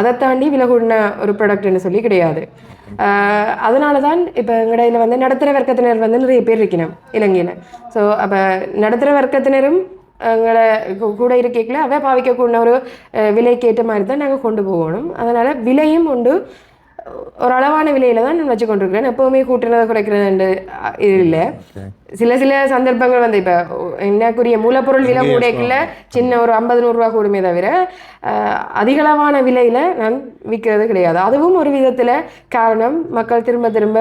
அதை தாண்டி விலை கூடின ஒரு ப்ராடக்ட்னு சொல்லி கிடையாது. அதனால தான் இப்போ எங்கடையில் வந்து நடுத்தர வர்க்கத்தினர் வந்து நிறைய பேர் இருக்கணும் இலங்கையில். ஸோ அப்போ நடுத்தர வர்க்கத்தினரும் எங்களை கூட இருக்கைக்குள்ள அவை பாவிக்கக்கூடிய ஒரு விலைக்கு ஏற்ற மாதிரி தான் நாங்கள் கொண்டு போகணும். அதனால் விலையும் உண்டு, ஒரு அளவான விலையில தான் நான் வச்சு கொண்டிருக்கிறேன். எப்போவுமே கூட்டுறதை குறைக்கிறது இது இல்லை. சில சந்தர்ப்பங்கள் வந்து இப்போ என்னக்குரிய மூலப்பொருள் விலை கூடைக்குள்ள சின்ன ஒரு 50-100 ரூபா கூடுமே தவிர அதிகளவான விலையில் நான் விற்கிறது கிடையாது. அதுவும் ஒரு விதத்தில் காரணம் மக்கள் திரும்ப திரும்ப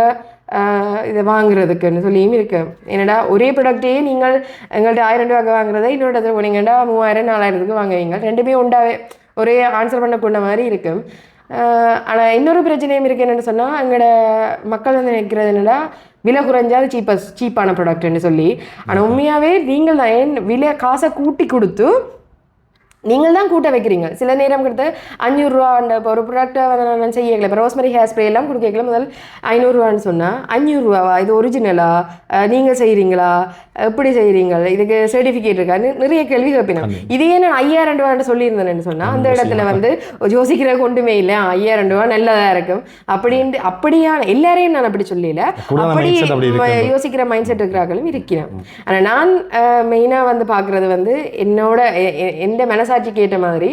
இதை வாங்குறதுக்குன்னு சொல்லியும் இருக்கு. என்னடா ஒரே ப்ராடக்டையே நீங்கள் எங்கள்கிட்ட 1000 ரூபாய்க்கு வாங்குறதை இன்னொரு இடத்துல போனீங்கன்னா 3000-4000 வாங்குவீங்க. ரெண்டுமே உண்டாவே ஒரே ஆன்சர் பண்ணக்கூட மாதிரி இருக்கும். ஆனால் இன்னொரு பிரச்சனையும் இருக்குது. என்னென்னு சொன்னால் எங்களோட மக்கள் வந்து நினைக்கிறது என்னென்னா விலை குறைஞ்சா அது சீப்பான ப்ராடக்ட்னு சொல்லி. ஆனால் உண்மையாகவே நீங்கள் தான் ஏன் விலை காசை கூட்டி கொடுத்து நீங்கள் தான் கூட்ட வைக்கிறீங்க. சில நேரம் கொடுத்து 500 ரூபா இப்போ ஒரு ப்ராடக்டை வந்து நான் செய்யலை. இப்போ ரோஸ்மெரி ஹேர் ஸ்ப்ரே எல்லாம் கொடுக்கல முதல் 500 ரூபான்னு சொன்னால் 500 ரூபாவா, இது ஒரிஜினலா, நீங்கள் செய்கிறீங்களா, எப்படி செய்கிறீங்க, இதுக்கு சர்டிஃபிகேட் இருக்கா, நிறைய கேள்வி கேட்பினா. இதையே நான் 5000 ரூபான்னு சொல்லியிருந்தேன்னு சொன்னால் அந்த இடத்துல வந்து யோசிக்கிற கொண்டுமே இல்லை. 5000 ரூபா நல்லதாக இருக்கும் அப்படின்ட்டு அப்படியான எல்லாரையும் நான் அப்படி சொல்லல. அப்படி யோசிக்கிற மைண்ட் செட் இருக்கிறார்களும் இருக்கிறேன். ஆனால் நான் மெயினாக வந்து பார்க்குறது வந்து என்னோட எந்த மனசாட்சிக்கு ஏற்ற மாதிரி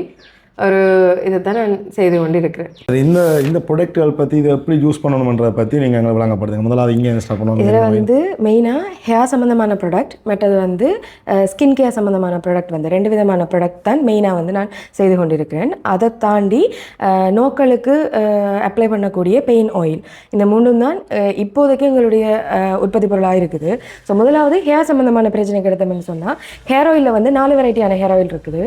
ஒரு இதை தான் நான் செய்து கொண்டு இருக்கிறேன். இந்த ப்ராடக்ட்கள் பற்றி இதை எப்படி யூஸ் பண்ணணுன்றதை பற்றி நீங்கள் எங்களை விளங்கப்படுத்துங்க. முதல்ல இங்கே ஸ்டார்ட் பண்ணுவோம். இதில் வந்து மெயினாக ஹேர் சம்மந்தமான ப்ராடக்ட், மற்றது வந்து ஸ்கின் கேர் சம்மந்தமான ப்ராடக்ட் வந்து 2 விதமான ப்ராடக்ட் தான் மெயினாக வந்து நான் செய்து கொண்டிருக்கிறேன். அதை தாண்டி நோக்களுக்கு அப்ளை பண்ணக்கூடிய பெயின் ஆயில், இந்த 3 தான் இப்போதைக்கு எங்களுடைய உற்பத்தி பொருளாக இருக்குது. ஸோ முதலாவது ஹேர் சம்மந்தமான பிரச்சனைக்கு எடுத்தோம்னு சொன்னால் ஹேர் ஆயிலில் வந்து 4 வெரைட்டியான ஹேர் ஆயில் இருக்குது.